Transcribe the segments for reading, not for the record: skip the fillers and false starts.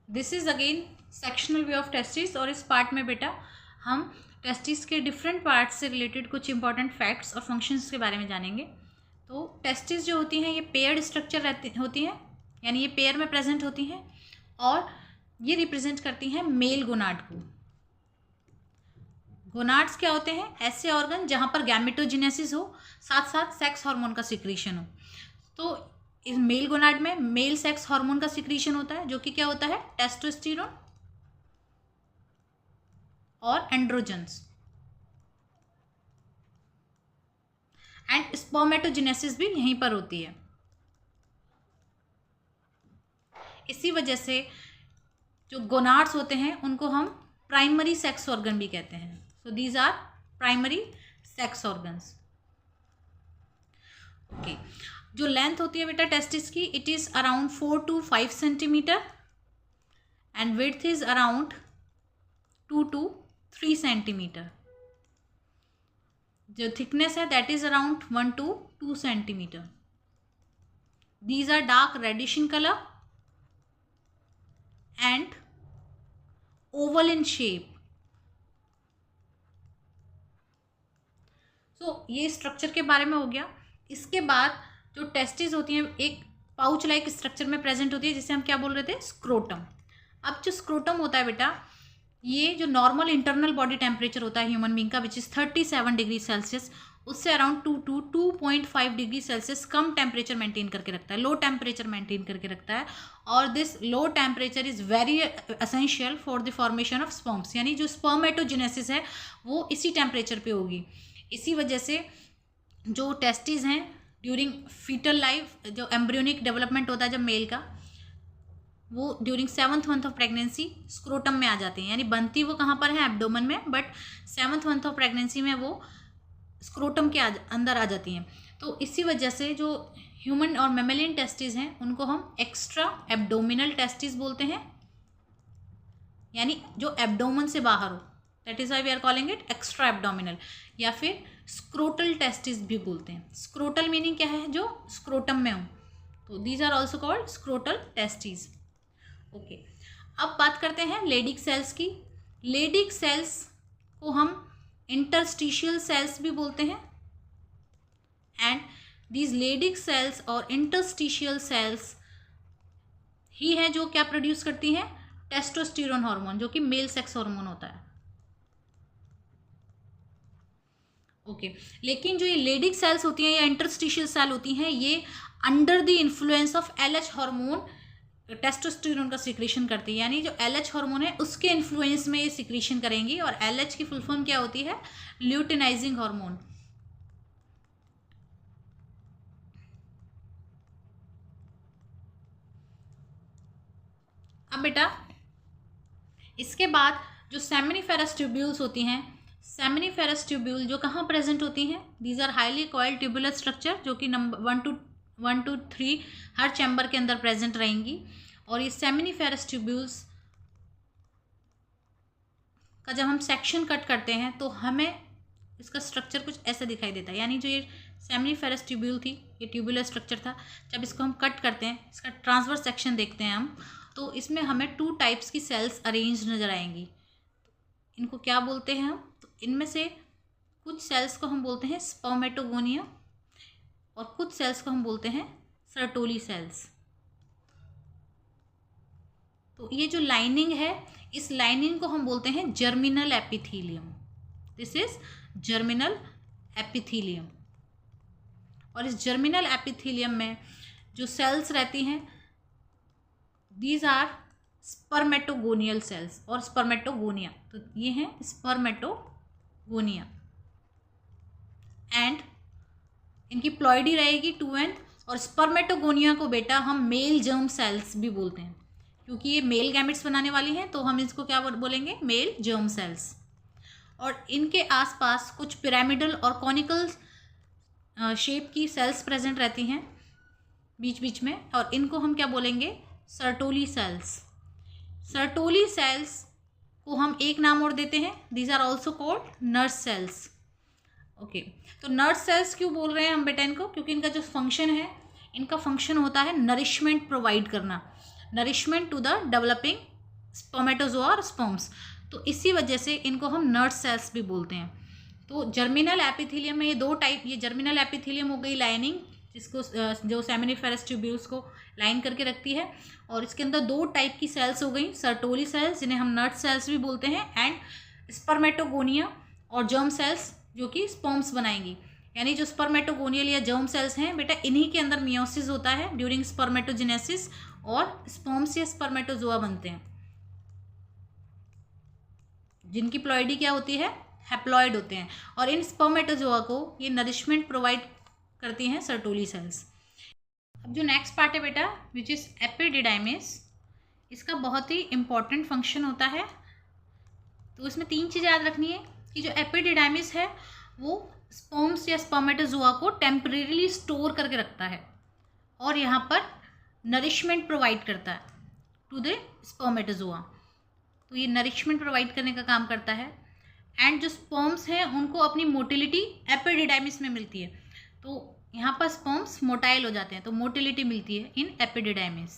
This is again sectional view of testis, और इस part में बेटा हम टेस्टिस के डिफरेंट पार्ट्स से रिलेटेड कुछ इंपॉर्टेंट फैक्ट्स और फंक्शंस के बारे में जानेंगे। तो टेस्टिस जो होती हैं ये पेयर्ड स्ट्रक्चर होती हैं, यानी ये पेयर में प्रेजेंट होती हैं, और ये रिप्रेजेंट करती हैं मेल गोनाड को। गोनाड्स क्या होते हैं? ऐसे ऑर्गन जहाँ पर गैमेटोजेनेसिस हो, साथ साथ सेक्स हार्मोन का सिक्रीशन हो। तो इस मेल गोनाड में मेल सेक्स हार्मोन का सिक्रीशन होता है, जो कि क्या होता है? टेस्टोस्टेरोन और एंड्रोजन्स। एंड स्पर्मेटोजेनेसिस भी यहीं पर होती है। इसी वजह से जो गोनाड्स होते हैं उनको हम प्राइमरी सेक्स ऑर्गन भी कहते हैं। So these are primary sex organs. Okay, जो लेंथ होती है बेटा टेस्टिस की, it is around 4 to 5 centimetre and width is around 2 to 3 centimetre. जो थिकनेस है that is around 1 to 2 centimetre. These are dark reddish in colour and oval in shape. So ये structure के बारे में हो गया। इसके बाद जो टेस्टिस होती हैं एक पाउच लाइक स्ट्रक्चर में प्रेजेंट होती है, जिसे हम क्या बोल रहे थे? स्क्रोटम। अब जो स्क्रोटम होता है बेटा, ये जो नॉर्मल इंटरनल बॉडी टेम्परेचर होता है ह्यूमन बींग का, विच इज़ 37 डिग्री सेल्सियस, उससे around 2 to 2.5 degree Celsius come temperature maintain करके रखता है, लो टेम्परेचर मेंटेन करके रखता है। और this low temperature is very essential for the formation of sperms, यानी जो स्पर्मेटोजेनेसिस है वो इसी टेम्परेचर पे होगी। इसी वजह से जो टेस्टिस हैं ड्यूरिंग फीटल लाइफ, जो एम्ब्रियोनिक डेवलपमेंट होता है जब मेल का, वो during 7th month of pregnancy scrotum में आ जाते हैं। यानी बनती वो कहाँ पर है? एब्डोमेन में, but 7th month of pregnancy में वो स्क्रोटम के अंदर आ जाती हैं। तो इसी वजह से जो ह्यूमन और मेमेलियन टेस्टिस हैं उनको हम एक्स्ट्रा एब्डोमिनल टेस्टिस बोलते हैं, यानी जो एब्डोमेन से बाहर हो, that is why we are calling it extra abdominal, या फिर स्क्रोटल टेस्टिस भी बोलते हैं। स्क्रोटल मीनिंग क्या है? जो स्क्रोटम में हो, तो these are also called scrotal testis. Okay, अब बात करते हैं लेडिक सेल्स की। लेडिक सेल्स को हम इंटरस्टिशियल सेल्स भी बोलते हैं, एंड दीज लेडिक सेल्स और इंटरस्टिशियल सेल्स ही हैं जो क्या प्रोड्यूस करती हैं? टेस्टोस्टेरोन हार्मोन, जो कि मेल सेक्स हार्मोन होता है। ओके, लेकिन जो ये लेडिक सेल्स होती हैं या इंटरस्टिशियल सेल होती हैं, ये under the influence of LH hormone testosterone का सिक्रीशन करती है। यानी जो LH हार्मोन है उसके इन्फ्लुएंस में ये सिक्रीशन करेंगी, और LH की फुल फॉर्म क्या होती है? Luteinizing hormone. अब बेटा इसके बाद जो सेमिनिफेरस ट्यूब्यूल्स होती हैं, सेमिनिफेरस ट्यूब्यूल जो कहाँ प्रेजेंट होती हैं? These are highly coiled tubular structure, जो कि नंबर 1 to 3 हर चैम्बर के अंदर प्रेजेंट रहेंगी। और ये सेमिनिफेरस ट्यूब्यूल्स का जब हम सेक्शन कट करते हैं तो हमें इसका स्ट्रक्चर कुछ ऐसा दिखाई देता है। यानी जो ये सेमिनिफेरस ट्यूब्यूल थी, ये ट्यूबुलर स्ट्रक्चर था, जब इसको हम कट करते हैं, इसका ट्रांसवर्स सेक्शन देखते हैं हम, तो इसमें हमें 2 टाइप्स की सेल्स अरेंज नजर आएंगी। इनको क्या बोलते हैं हम? तो इनमें से कुछ सेल्स को हम बोलते हैं स्पर्मेटोगोनिया, और कुछ सेल्स को हम बोलते हैं सर्टोली सेल्स। तो ये जो लाइनिंग है, इस लाइनिंग को हम बोलते हैं germinal epithelium. This is germinal epithelium. और इस जर्मिनल एपिथीलियम में जो सेल्स रहती हैं, दीज आर स्पर्मेटोगोनियल सेल्स और स्पर्मेटोगोनिया। तो ये हैं स्पर्मेटोगोनिया, एंड इनकी प्लॉइडी रहेगी 2n। और स्पर्मेटोगोनिया को बेटा हम मेल जर्म सेल्स भी बोलते हैं, क्योंकि ये मेल गैमेट्स बनाने वाली हैं, तो हम इसको क्या बोलेंगे? Male germ cells. और इनके आसपास कुछ पिरामिडल और कॉनिकल शेप की सेल्स प्रेजेंट रहती हैं बीच बीच में, और इनको हम क्या बोलेंगे? Sertoli cells. सर्टोली सेल्स को हम एक नाम और देते हैं, these are also called nurse cells. Okay, तो नर्स सेल्स क्यों बोल रहे हैं हम बेटा इनको? क्योंकि इनका जो फंक्शन है, इनका फंक्शन होता है नरिशमेंट प्रोवाइड करना, nourishment to the developing spermatozoa और स्पर्म्स। तो इसी वजह से इनको हम नर्व सेल्स भी बोलते हैं। तो जर्मिनल एपिथेलियम में ये दो टाइप, ये जर्मिनल एपिथेलियम हो गई लाइनिंग, जिसको जो सेमिनिफेरस ट्यूब्यूल्स को लाइन करके रखती है, और इसके अंदर दो टाइप की सेल्स हो गई, सर्टोली सेल्स जिन्हें हम नर्व सेल्स भी बोलते हैं, एंड स्पर्मेटोगोनिया और जर्म सेल्स जो कि स्पर्म्स बनाएंगी। यानी जो स्पर्मेटोगोनियल या जर्म सेल्स हैं बेटा, इन्हीं के अंदर मियोसिस होता है ड्यूरिंग स्पर्मेटोजेनेसिस, और स्पर्म्स या स्पर्मेटोजोआ बनते हैं जिनकी प्लॉइडी क्या होती है, हैप्लॉइड होते हैं। और इन स्पर्मेटोजोआ को ये नरिशमेंट प्रोवाइड करती हैं सर्टोली सेल्स। अब जो नेक्स्ट पार्ट है बेटा, विच इज़ एपिडिडाइमिस, इसका बहुत ही इंपॉर्टेंट फंक्शन होता है। तो इसमें तीन चीज़ें याद रखनी है कि जो एपिडिडाइमिस है वो स्पर्म्स या स्पर्मेटोजोआ को टेम्परेरीली स्टोर करके रखता है और यहाँ पर नरिशमेंट प्रोवाइड करता है टू द स्पर्मेटोजोआ। तो ये नरिशमेंट प्रोवाइड करने का काम करता है। एंड जो स्पर्म्स हैं उनको अपनी मोटिलिटी एपिडिडाइमिस में मिलती है। तो यहाँ पर स्पर्म्स मोटाइल हो जाते हैं, तो मोटिलिटी मिलती है in epididymis.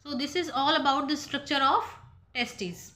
So this is all about the structure of testis.